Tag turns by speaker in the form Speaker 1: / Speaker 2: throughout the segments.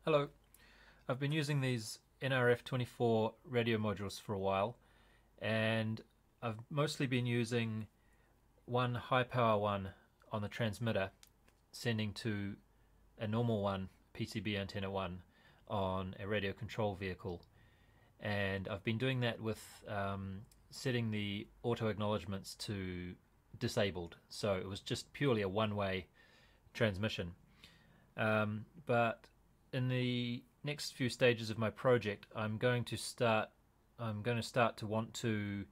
Speaker 1: Hello, I've been using these nRF24 radio modules for a while, and I've mostly been using one high power one on the transmitter sending to a normal one, PCB antenna 1, on a radio control vehicle. And I've been doing that with setting the auto acknowledgements to disabled, so it was just purely a one-way transmission. But in the next few stages of my project, I'm going to start to want to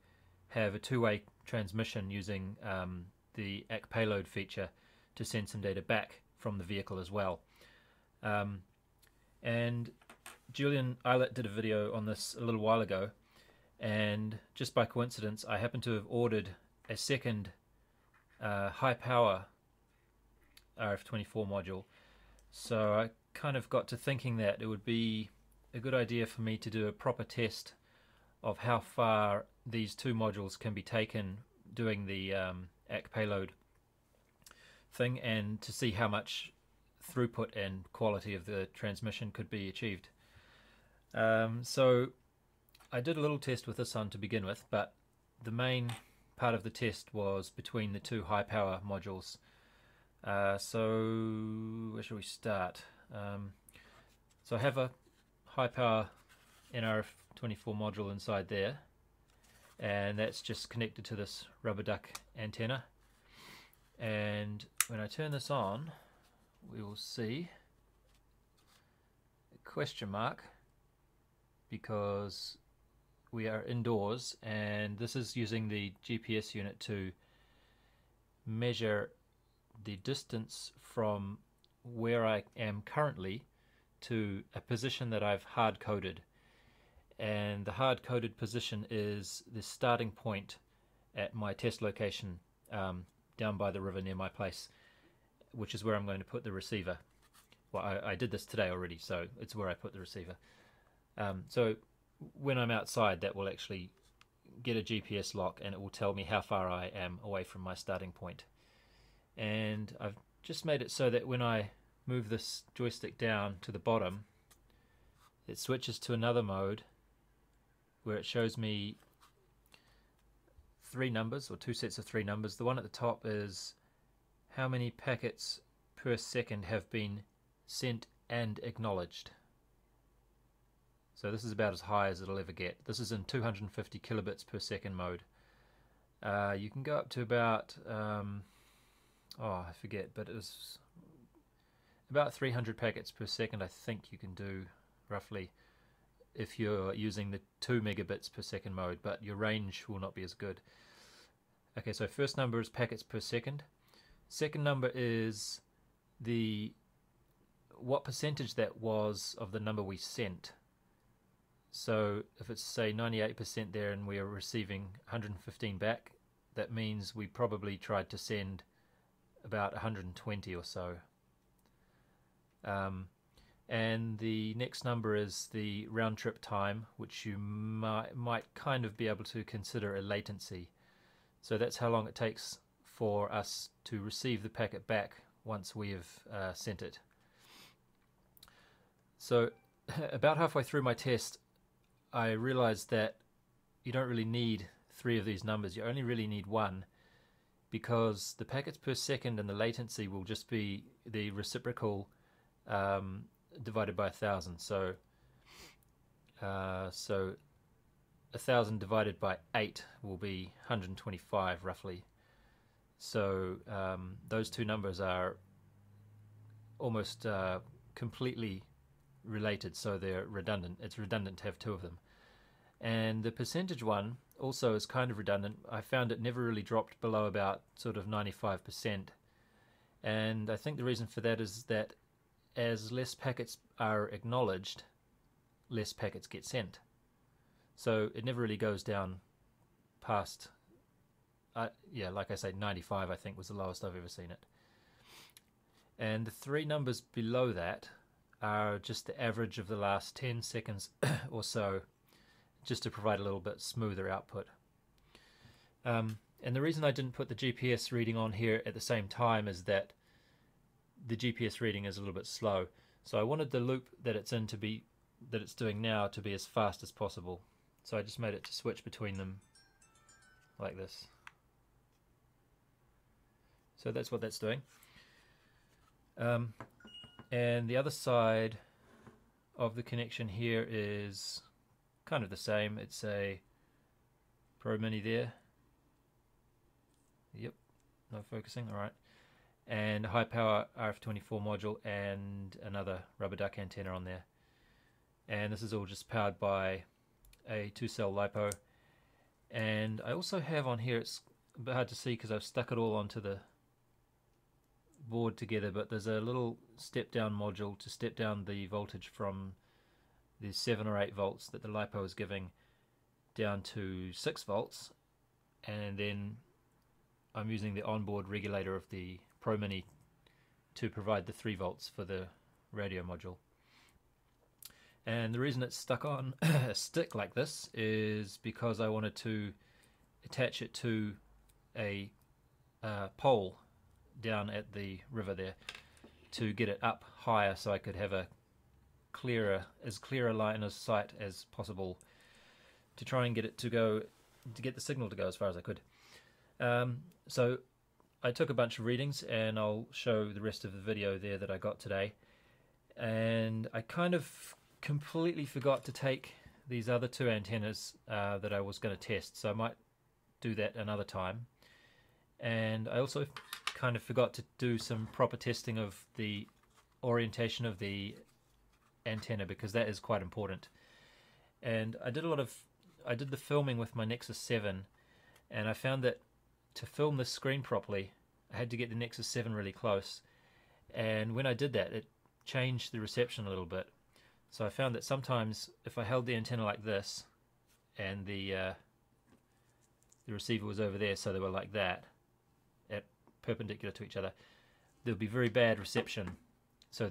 Speaker 1: have a two-way transmission using the AC payload feature to send some data back from the vehicle as well. And Julian Eilert did a video on this a little while ago, and just by coincidence I happen to have ordered a second high power RF24 module. So I kind of got to thinking that it would be a good idea for me to do a proper test of how far these two modules can be taken doing the AC payload thing, and to see how much throughput and quality of the transmission could be achieved. So I did a little test with this on to begin with, but the main part of the test was between the two high power modules. So where should we start? So I have a high power nRF24 module inside there, and that's just connected to this rubber duck antenna. And when I turn this on, we will see a question mark because we are indoors, and this is using the GPS unit to measure the distance from where I am currently to a position that I've hard-coded. And the hard-coded position is the starting point at my test location down by the river near my place, which is where I'm going to put the receiver. Well, I did this today already, so it's where I put the receiver. So when I'm outside, that will actually get a GPS lock, and it will tell me how far I am away from my starting point. And I've just made it so that when I move this joystick down to the bottom, it switches to another mode where it shows me three numbers, or two sets of three numbers. The one at the top is how many packets per second have been sent and acknowledged. So this is about as high as it'll ever get. This is in 250 kilobits per second mode. You can go up to about I forget, but it was about 300 packets per second, I think you can do roughly, if you're using the 2 megabits per second mode, but your range will not be as good. Okay, so first number is packets per second. Second number is what percentage that was of the number we sent. So if it's, say, 98% there and we are receiving 115 back, that means we probably tried to send about 120 or so. And the next number is the round trip time, which you might kind of be able to consider a latency. So that's how long it takes for us to receive the packet back once we have sent it. So about halfway through my test, I realized that you don't really need three of these numbers. You only really need one, because the packets per second and the latency will just be the reciprocal divided by 1,000. So 1,000 divided by 8 will be 125 roughly. So those two numbers are almost completely related, so they're redundant. It's redundant to have two of them. And the percentage one also is kind of redundant. I found it never really dropped below about sort of 95%. And I think the reason for that is that as less packets are acknowledged, less packets get sent. So it never really goes down past, like I say, 95 I think was the lowest I've ever seen it. And the three numbers below that are just the average of the last 10 seconds or so, just to provide a little bit smoother output. And the reason I didn't put the GPS reading on here at the same time is that the GPS reading is a little bit slow. So I wanted the loop that it's in to be, that it's doing now, to be as fast as possible. So I just made it to switch between them like this. So that's what that's doing. And the other side of the connection here is kind of the same. It's a Pro Mini there. Yep, no focusing, alright. And a high power RF24 module and another rubber duck antenna on there. And this is all just powered by a 2-cell LiPo. And I also have on here, it's a bit hard to see because I've stuck it all onto the board together, but there's a little step down module to step down the voltage from the 7 or 8 volts that the LiPo is giving down to 6 volts, and then I'm using the onboard regulator of the Pro Mini to provide the 3 volts for the radio module. And the reason it's stuck on a stick like this is because I wanted to attach it to a pole down at the river there to get it up higher, so I could have a as clear a line of sight as possible to try and get it to go, to get the signal to go as far as I could. So I took a bunch of readings, and I'll show the rest of the video there that I got today. And I kind of completely forgot to take these other 2 antennas that I was going to test, so I might do that another time. And I also kind of forgot to do some proper testing of the orientation of the antenna, because that is quite important. And I did the filming with my Nexus 7, and I found that to film this screen properly I had to get the Nexus 7 really close, and when I did that it changed the reception a little bit. So I found that sometimes if I held the antenna like this and the receiver was over there, so they were like that, at perpendicular to each other, there would be very bad reception. So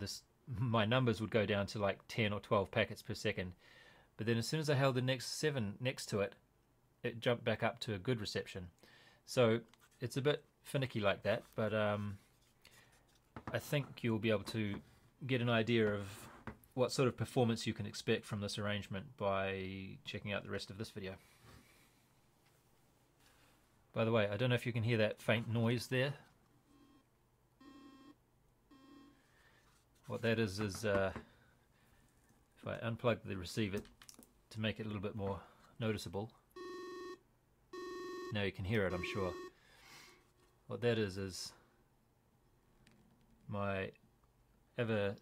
Speaker 1: my numbers would go down to like 10 or 12 packets per second. But then as soon as I held the Nexus 7 next to it, it jumped back up to a good reception. So it's a bit finicky like that, but I think you'll be able to get an idea of what sort of performance you can expect from this arrangement by checking out the rest of this video. By the way, I don't know if you can hear that faint noise there. What that is if I unplug the receiver to make it a little bit more noticeable. Now you can hear it, I'm sure. What that is my ever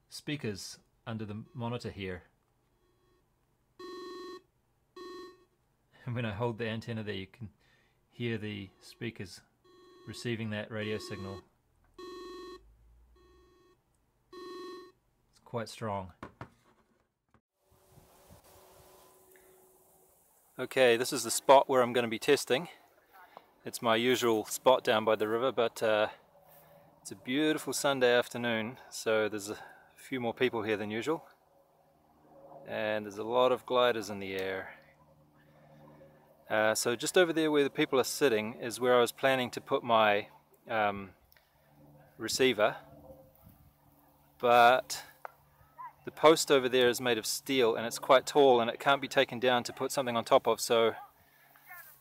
Speaker 1: speakers under the monitor here. And when I hold the antenna there, you can hear the speakers receiving that radio signal. It's quite strong. Okay, this is the spot where I'm going to be testing. It's my usual spot down by the river, but it's a beautiful Sunday afternoon, so there's a few more people here than usual, and there's a lot of gliders in the air. So just over there where the people are sitting is where I was planning to put my receiver, but the post over there is made of steel and it's quite tall and it can't be taken down to put something on top of, so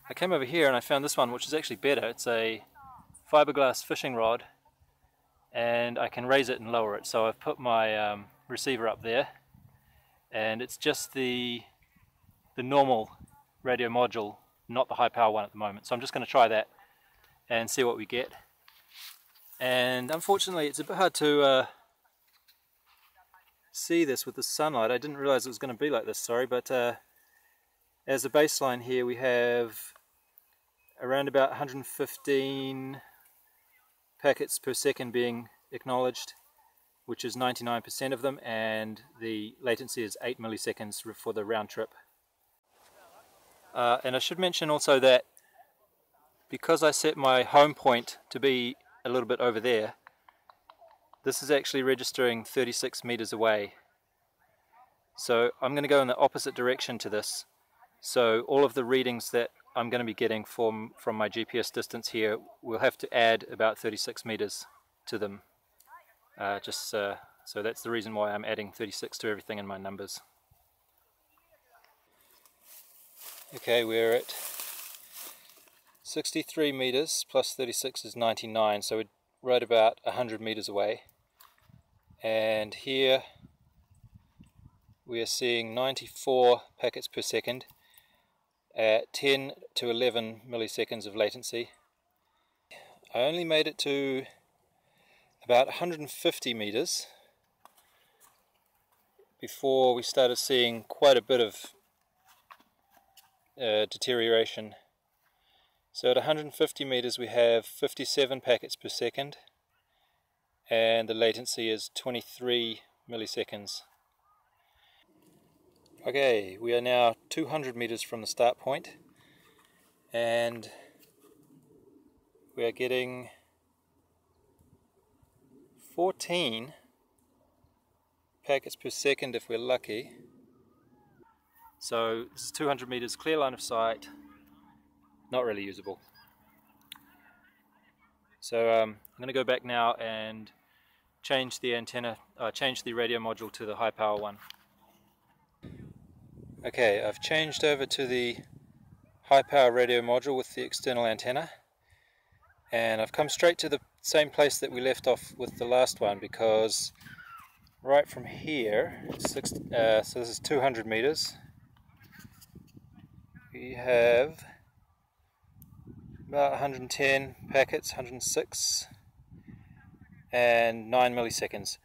Speaker 1: I came over here and I found this one, which is actually better. It's a fiberglass fishing rod and I can raise it and lower it, so I've put my receiver up there, and it's just the normal radio module, not the high power one at the moment. So I'm just going to try that and see what we get. And unfortunately it's a bit hard to see this with the sunlight. I didn't realize it was going to be like this, sorry, but as a baseline here we have around about 115 packets per second being acknowledged, which is 99% of them, and the latency is 8 milliseconds for the round trip. And I should mention also that because I set my home point to be a little bit over there, this is actually registering 36 meters away. So I'm going to go in the opposite direction to this. So all of the readings that I'm going to be getting from my GPS distance here will have to add about 36 meters to them, just So that's the reason why I'm adding 36 to everything in my numbers. Okay, we're at 63 meters plus 36 is 99, so we're right about 100 meters away. And here we are seeing 94 packets per second at 10 to 11 milliseconds of latency. I only made it to about 150 meters before we started seeing quite a bit of deterioration. So at 150 meters we have 57 packets per second and the latency is 23 milliseconds. Okay, we are now 200 meters from the start point and we are getting 14 packets per second if we're lucky. So this is 200 meters, clear line of sight, not really usable. So I'm going to go back now and change the antenna, change the radio module to the high power one. Okay, I've changed over to the high power radio module with the external antenna, and I've come straight to the same place that we left off with the last one, because right from here, so this is 200 meters, we have about 110 packets, 106 and 9 milliseconds.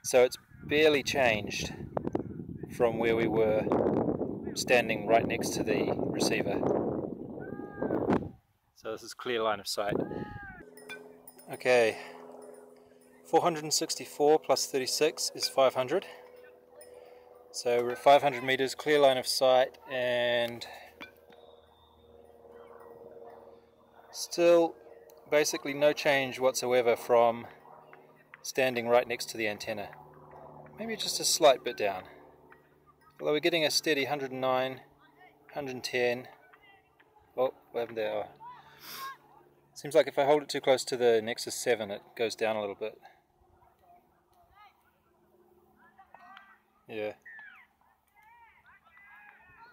Speaker 1: So it's barely changed from where we were standing right next to the receiver. So this is clear line of sight. Okay, 464 plus 36 is 500. So we're at 500 meters, clear line of sight, and still basically no change whatsoever from standing right next to the antenna. Maybe just a slight bit down. Although we're getting a steady 109, 110. Oh, what happened there? Oh. Seems like if I hold it too close to the Nexus 7 it goes down a little bit. Yeah.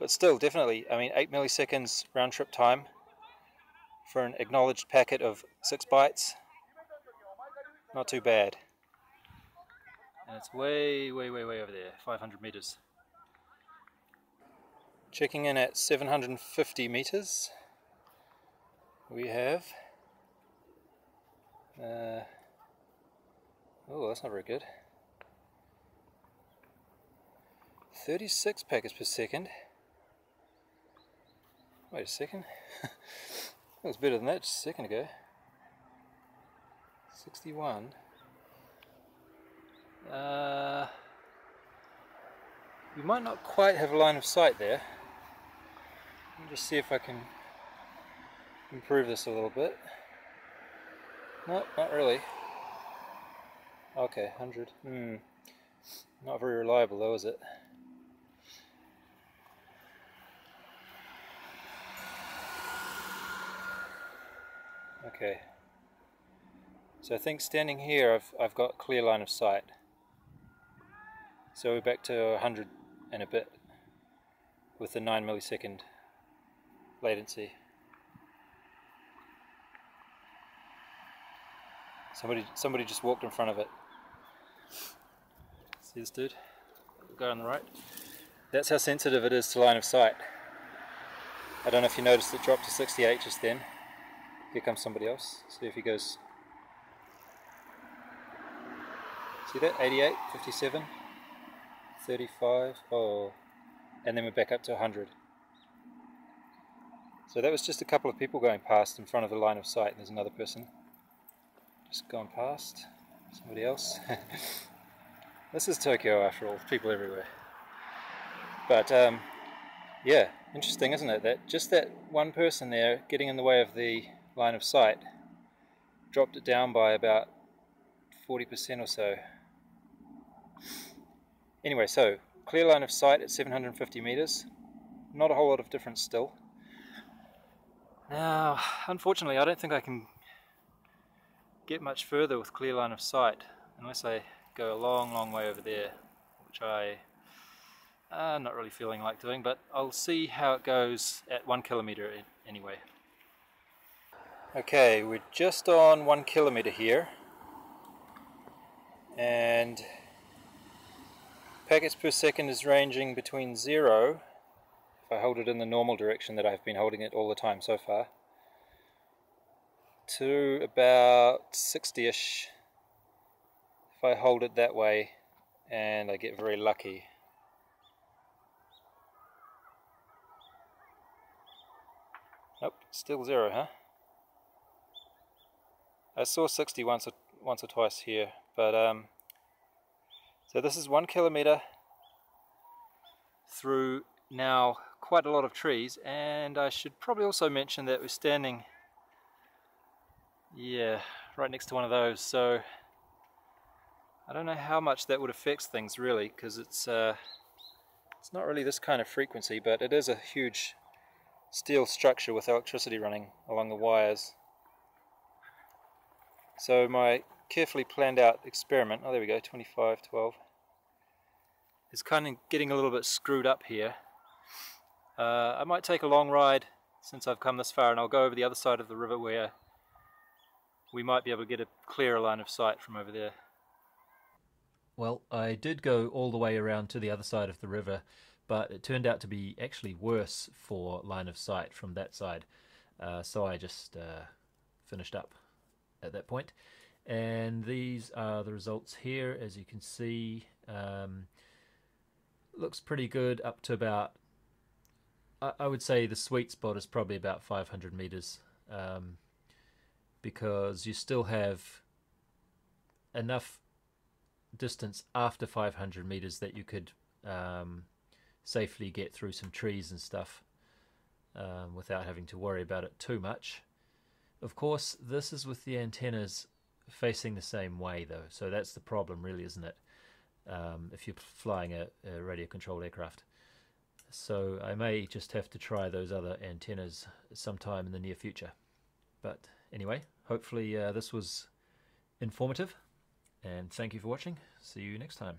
Speaker 1: But still, definitely, I mean 8 milliseconds round trip time for an acknowledged packet of 6 bytes. Not too bad. And it's way over there, 500 meters. Checking in at 750 meters, we have, oh, that's not very good, 36 packets per second. Wait a second, that was better than that just a second ago. 61. We might not quite have a line of sight there. Let me just see if I can improve this a little bit. No, not really. Okay, 100. Not very reliable though, is it? Okay. So I think standing here I've got clear line of sight. So we're back to 100 and a bit with the 9 millisecond latency. Somebody just walked in front of it. See this dude? The guy on the right? That's how sensitive it is to line of sight. I don't know if you noticed it dropped to 68 just then. Here comes somebody else. See if he goes. See that? 88, 57, 35, oh, and then we're back up to 100. So that was just a couple of people going past in front of the line of sight, and there's another person just gone past, somebody else. This is Tokyo after all, people everywhere. But yeah, interesting, isn't it? That just that one person there getting in the way of the line of sight dropped it down by about 40% or so. Anyway, so clear line of sight at 750 meters, not a whole lot of difference still. Now, unfortunately, I don't think I can get much further with clear line of sight unless I go a long way over there, which I'm not really feeling like doing, but I'll see how it goes at 1 kilometer anyway. Okay, we're just on 1 kilometer here, and packets per second is ranging between 0, if I hold it in the normal direction that I've been holding it all the time so far, to about 60ish if I hold it that way and I get very lucky. Nope, still 0, huh? I saw 60 once or twice here, but so this is 1 kilometer through now quite a lot of trees, and I should probably also mention that we're standing, right next to one of those, so I don't know how much that would affect things really, because it's not really this kind of frequency, but it is a huge steel structure with electricity running along the wires. So my carefully planned out experiment, oh there we go, 2512, is kind of getting a little bit screwed up here. I might take a long ride since I've come this far, and I'll go over the other side of the river where we might be able to get a clearer line of sight from over there. Well, I did go all the way around to the other side of the river, but it turned out to be actually worse for line of sight from that side. So I just finished up at that point. And these are the results here. As you can see, looks pretty good up to about, I would say the sweet spot is probably about 500 meters, because you still have enough distance after 500 meters that you could safely get through some trees and stuff without having to worry about it too much. Of course, this is with the antennas facing the same way though, so that's the problem really, isn't it, if you're flying a radio controlled aircraft. So I may just have to try those other antennas sometime in the near future. But anyway, hopefully this was informative, and thank you for watching. See you next time.